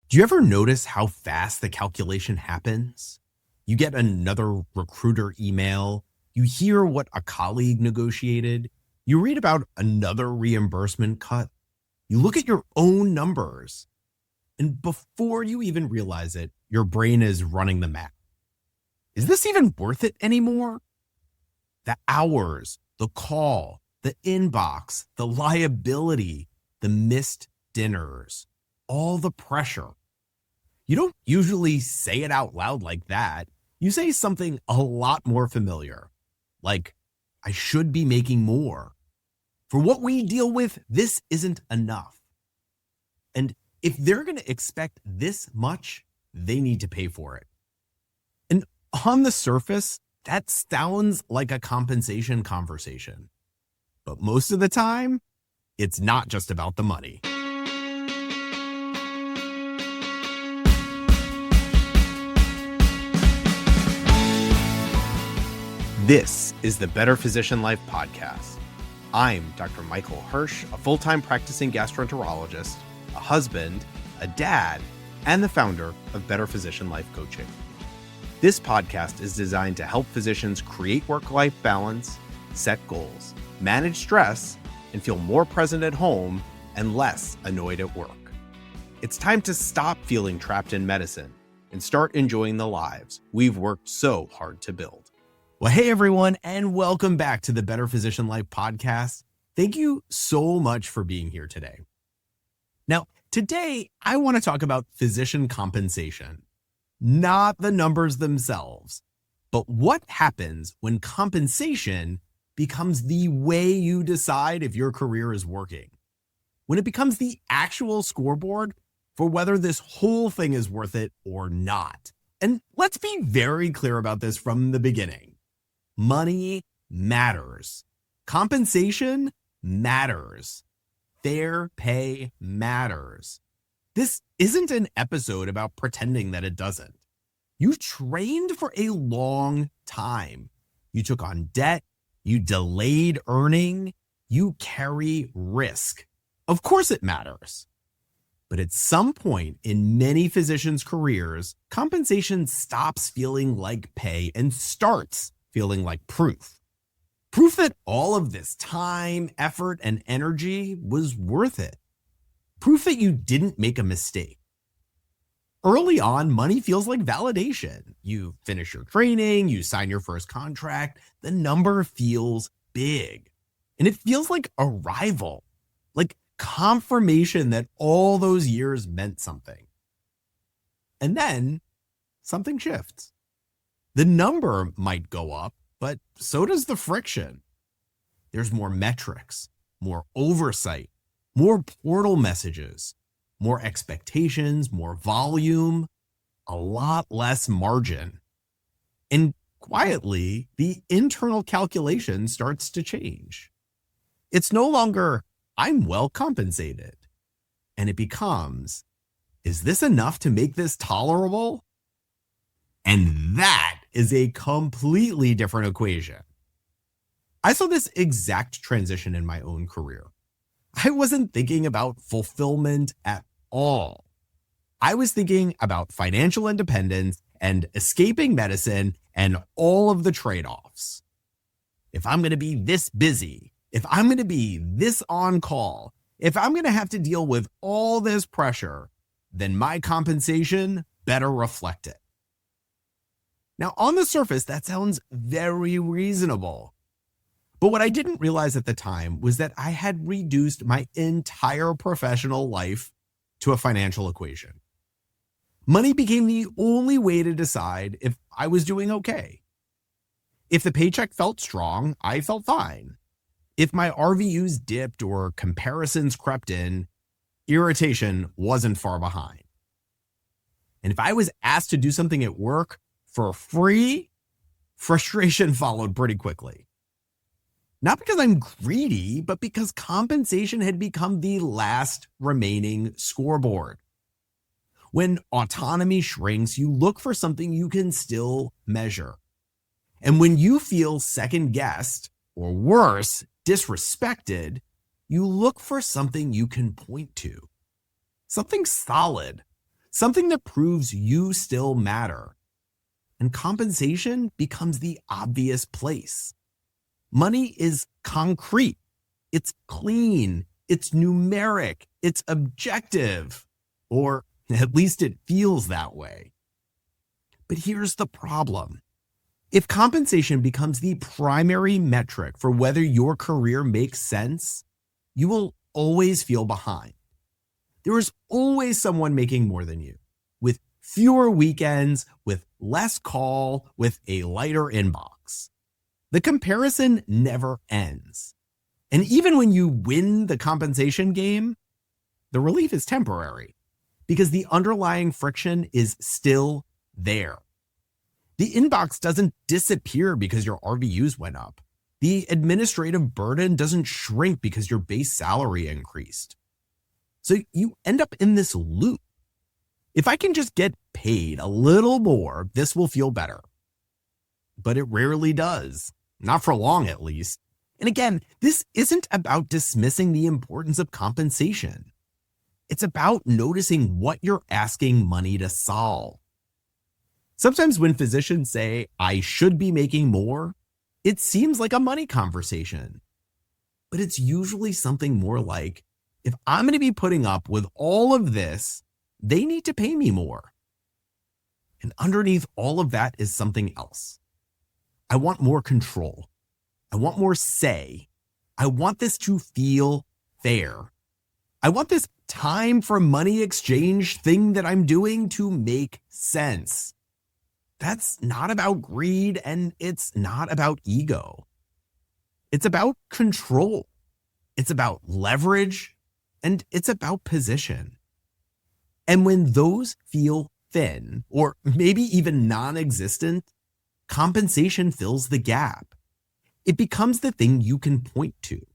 Do you ever notice how fast the calculation happens? You get another recruiter email, you hear what a colleague negotiated, you read about another reimbursement cut, you look at your own numbers, and before you even realize it, your brain is running the math. Is this even worth it anymore? The hours, the call, the inbox, the liability, the missed dinners, all the pressure. You don't usually say it out loud like that. You say something a lot more familiar, like, I should be making more. For what we deal with, this isn't enough. And if they're going to expect this much, they need to pay for it. And on the surface, that sounds like a compensation conversation. But most of the time, it's not just about the money. This is the Better Physician Life podcast. I'm Dr. Michael Hersh, a full-time practicing gastroenterologist, a husband, a dad, and the founder of Better Physician Life Coaching. This podcast is designed to help physicians create work-life balance, set goals, manage stress, and feel more present at home and less annoyed at work. It's time to stop feeling trapped in medicine and start enjoying the lives we've worked so hard to build. Well, hey everyone, and welcome back to the Better Physician Life podcast. Thank you so much for being here today. Now, today I want to talk about physician compensation, not the numbers themselves, but what happens when compensation becomes the way you decide if your career is working, when it becomes the actual scoreboard for whether this whole thing is worth it or not. And let's be very clear about this from the beginning. Money matters. Compensation matters. Fair pay matters. This isn't an episode about pretending that it doesn't. You trained for a long time. You took on debt. You delayed earning. You carry risk. Of course it matters. But at some point in many physicians' careers, compensation stops feeling like pay and starts feeling like proof. Proof that all of this time, effort, and energy was worth it. Proof that you didn't make a mistake. Early on, money feels like validation. You finish your training, you sign your first contract, the number feels big. And it feels like arrival, like confirmation that all those years meant something. And then something shifts. The number might go up, but so does the friction. There's more metrics, more oversight, more portal messages, more expectations, more volume, a lot less margin. And quietly, the internal calculation starts to change. It's no longer, I'm well compensated. And it becomes, is this enough to make this tolerable? And that is a completely different equation. I saw this exact transition in my own career. I wasn't thinking about fulfillment at all. I was thinking about financial independence and escaping medicine and all of the trade-offs. If I'm going to be this busy, if I'm going to be this on call, if I'm going to have to deal with all this pressure, then my compensation better reflect it. Now, on the surface, that sounds very reasonable. But what I didn't realize at the time was that I had reduced my entire professional life to a financial equation. Money became the only way to decide if I was doing okay. If the paycheck felt strong, I felt fine. If my RVUs dipped or comparisons crept in, irritation wasn't far behind. And if I was asked to do something at work for free, frustration followed pretty quickly. Not because I'm greedy, but because compensation had become the last remaining scoreboard. When autonomy shrinks, you look for something you can still measure. And when you feel second-guessed, or worse, disrespected, you look for something you can point to. Something solid. something that proves you still matter. And compensation becomes the obvious place. Money is concrete, it's clean, it's numeric, it's objective, or at least it feels that way. But here's the problem. If compensation becomes the primary metric for whether your career makes sense, you will always feel behind. There is always someone making more than you, with fewer weekends, with less call, with a lighter inbox. The comparison never ends. And even when you win the compensation game, the relief is temporary because the underlying friction is still there. The inbox doesn't disappear because your RVUs went up. The administrative burden doesn't shrink because your base salary increased. So you end up in this loop. If I can just get paid a little more, this will feel better. But it rarely does. Not for long, at least. And again, this isn't about dismissing the importance of compensation. It's about noticing what you're asking money to solve. Sometimes when physicians say, I should be making more, it seems like a money conversation. But it's usually something more like, if I'm going to be putting up with all of this, they need to pay me more. And underneath all of that is something else. I want more control. I want more say. I want this to feel fair. I want this time for money exchange thing that I'm doing to make sense. That's not about greed, and it's not about ego. It's about control. It's about leverage, and it's about position. And when those feel thin, or maybe even non-existent, compensation fills the gap. It becomes the thing you can point to.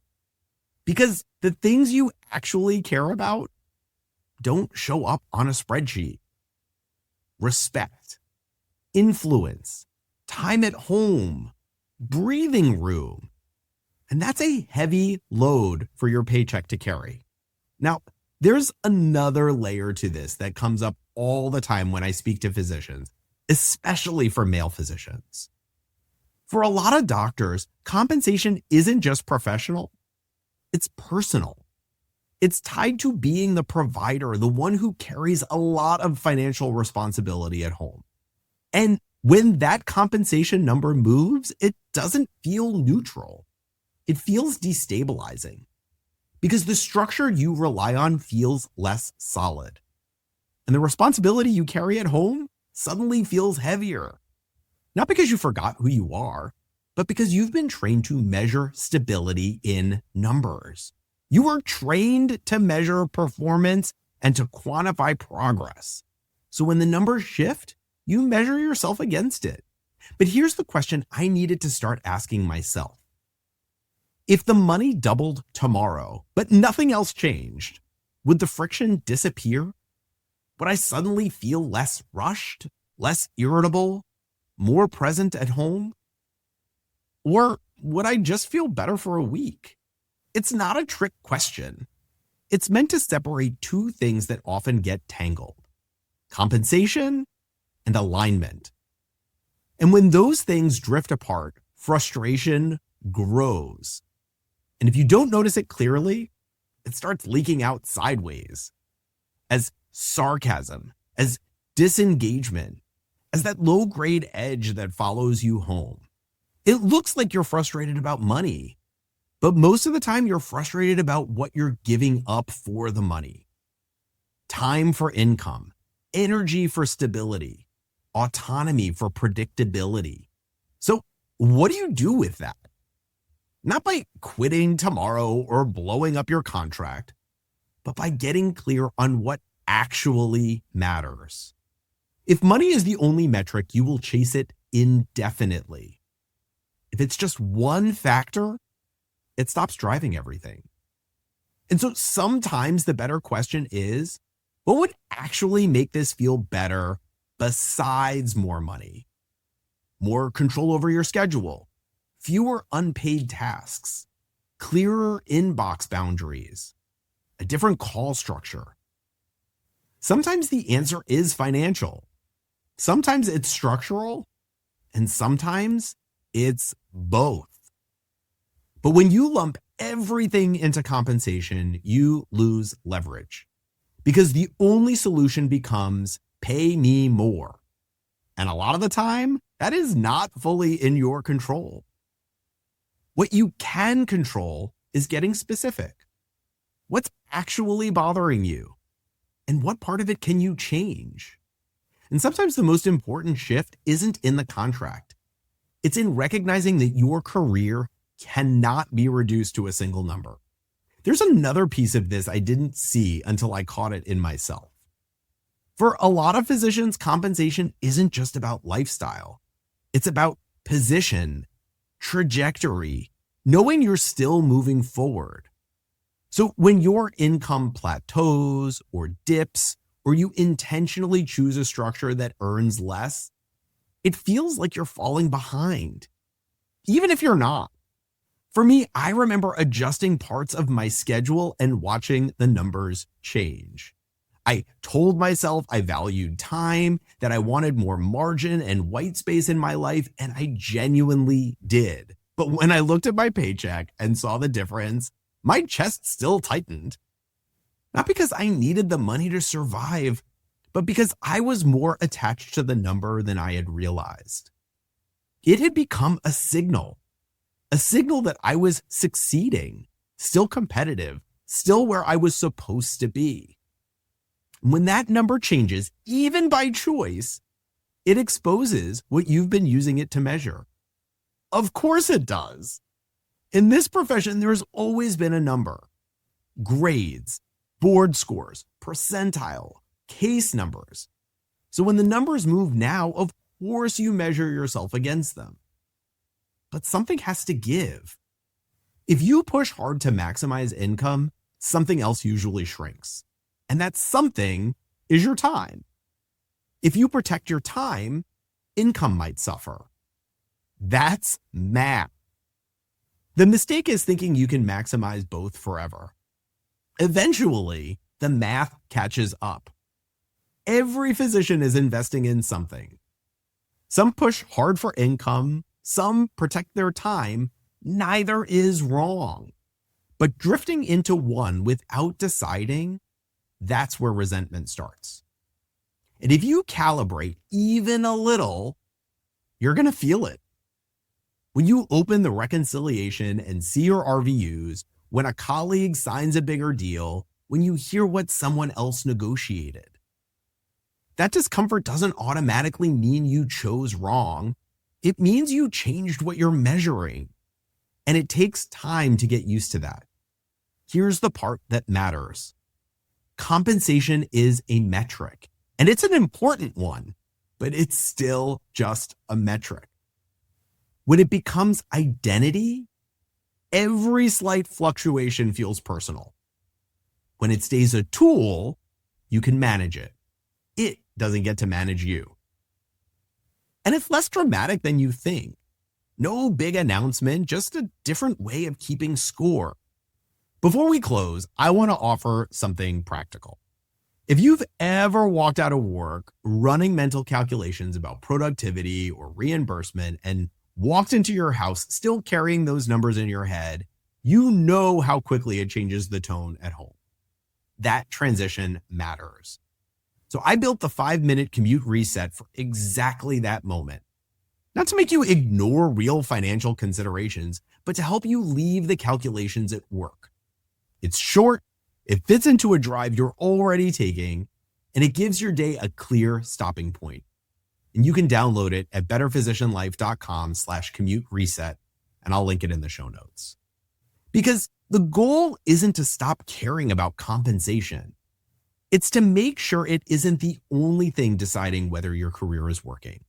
Because the things you actually care about don't show up on a spreadsheet. Respect, influence, time at home, breathing room. And that's a heavy load for your paycheck to carry. Now, there's another layer to this that comes up all the time when I speak to physicians, especially for male physicians. For a lot of doctors, compensation isn't just professional, it's personal. It's tied to being the provider, the one who carries a lot of financial responsibility at home. And when that compensation number moves, it doesn't feel neutral. It feels destabilizing because the structure you rely on feels less solid. And the responsibility you carry at home suddenly feels heavier. Not because you forgot who you are, but because you've been trained to measure stability in numbers. You were trained to measure performance and to quantify progress. So when the numbers shift, you measure yourself against it. But here's the question I needed to start asking myself. If the money doubled tomorrow, but nothing else changed, would the friction disappear? Would I suddenly feel less rushed, less irritable, more present at home? Or would I just feel better for a week? It's not a trick question. It's meant to separate two things that often get tangled: compensation and alignment. And when those things drift apart, frustration grows. And if you don't notice it clearly, it starts leaking out sideways as sarcasm, as disengagement, as that low-grade edge that follows you home. It looks like you're frustrated about money, but most of the time you're frustrated about what you're giving up for the money. Time for income, energy for stability, autonomy for predictability. So what do you do with that? Not by quitting tomorrow or blowing up your contract, but by getting clear on what actually matters. If money is the only metric, you will chase it indefinitely. If it's just one factor, it stops driving everything. And so sometimes the better question is, what would actually make this feel better besides more money? More control over your schedule, fewer unpaid tasks, clearer inbox boundaries, a different call structure. Sometimes the answer is financial. Sometimes it's structural, and sometimes it's both. But when you lump everything into compensation, you lose leverage because the only solution becomes pay me more. And a lot of the time, that is not fully in your control. What you can control is getting specific. What's actually bothering you? And what part of it can you change? And sometimes the most important shift isn't in the contract. It's in recognizing that your career cannot be reduced to a single number. There's another piece of this I didn't see until I caught it in myself. For a lot of physicians, compensation isn't just about lifestyle. It's about position, trajectory, knowing you're still moving forward. So when your income plateaus or dips, or you intentionally choose a structure that earns less, it feels like you're falling behind, even if you're not. For me, I remember adjusting parts of my schedule and watching the numbers change. I told myself I valued time, that I wanted more margin and white space in my life, and I genuinely did. But when I looked at my paycheck and saw the difference, my chest still tightened. Not because I needed the money to survive, but because I was more attached to the number than I had realized. It had become a signal that I was succeeding, still competitive, still where I was supposed to be. When that number changes, even by choice, it exposes what you've been using it to measure. Of course it does. In this profession, there's always been a number. Grades, board scores, percentile, case numbers. So when the numbers move now, of course you measure yourself against them. But something has to give. If you push hard to maximize income, something else usually shrinks. And that something is your time. If you protect your time, income might suffer. That's math. The mistake is thinking you can maximize both forever. Eventually, the math catches up. Every physician is investing in something. Some push hard for income, some protect their time. Neither is wrong. But drifting into one without deciding, that's where resentment starts. And if you calibrate even a little, you're going to feel it. When you open the reconciliation and see your RVUs, when a colleague signs a bigger deal, when you hear what someone else negotiated. That discomfort doesn't automatically mean you chose wrong. It means you changed what you're measuring. And it takes time to get used to that. Here's the part that matters. Compensation is a metric, and it's an important one, but it's still just a metric. When it becomes identity, every slight fluctuation feels personal. When it stays a tool, you can manage it. It doesn't get to manage you. And it's less dramatic than you think. No big announcement, just a different way of keeping score. Before we close, I want to offer something practical. If you've ever walked out of work running mental calculations about productivity or reimbursement and walked into your house still carrying those numbers in your head, you know how quickly it changes the tone at home. That transition matters. So I built the 5-minute commute reset for exactly that moment. Not to make you ignore real financial considerations, but to help you leave the calculations at work. It's short, it fits into a drive you're already taking, and it gives your day a clear stopping point. And you can download it at betterphysicianlife.com/commute reset, and I'll link it in the show notes. Because the goal isn't to stop caring about compensation. It's to make sure it isn't the only thing deciding whether your career is working.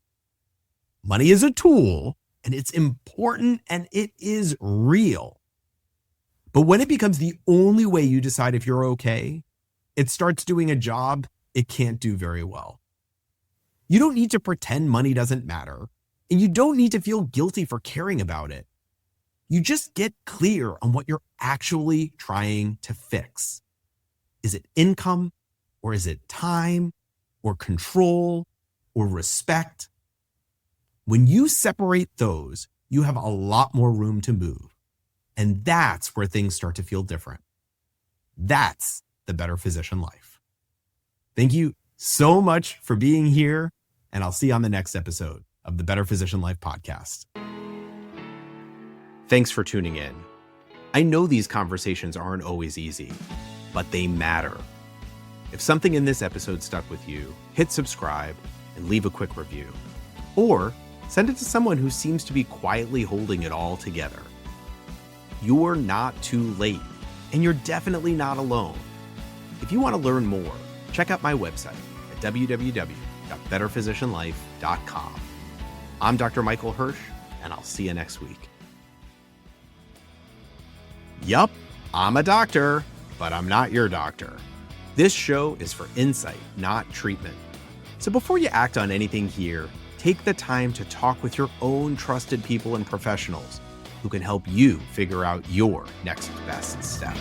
Money is a tool, and it's important, and it is real. But when it becomes the only way you decide if you're okay, it starts doing a job it can't do very well. You don't need to pretend money doesn't matter, and you don't need to feel guilty for caring about it. You just get clear on what you're actually trying to fix. Is it income Or is it time or control or respect? When you separate those, you have a lot more room to move. And that's where things start to feel different. That's the better physician life. Thank you so much for being here, and I'll see you on the next episode of the Better Physician Life podcast. Thanks for tuning in. I know these conversations aren't always easy, but they matter. If something in this episode stuck with you, hit subscribe and leave a quick review. Or send it to someone who seems to be quietly holding it all together. You're not too late, and you're definitely not alone. If you want to learn more, check out my website at www.betterphysicianlife.com. I'm Dr. Michael Hersh, and I'll see you next week. Yup, I'm a doctor, but I'm not your doctor. This show is for insight, not treatment. So before you act on anything here, take the time to talk with your own trusted people and professionals who can help you figure out your next best step.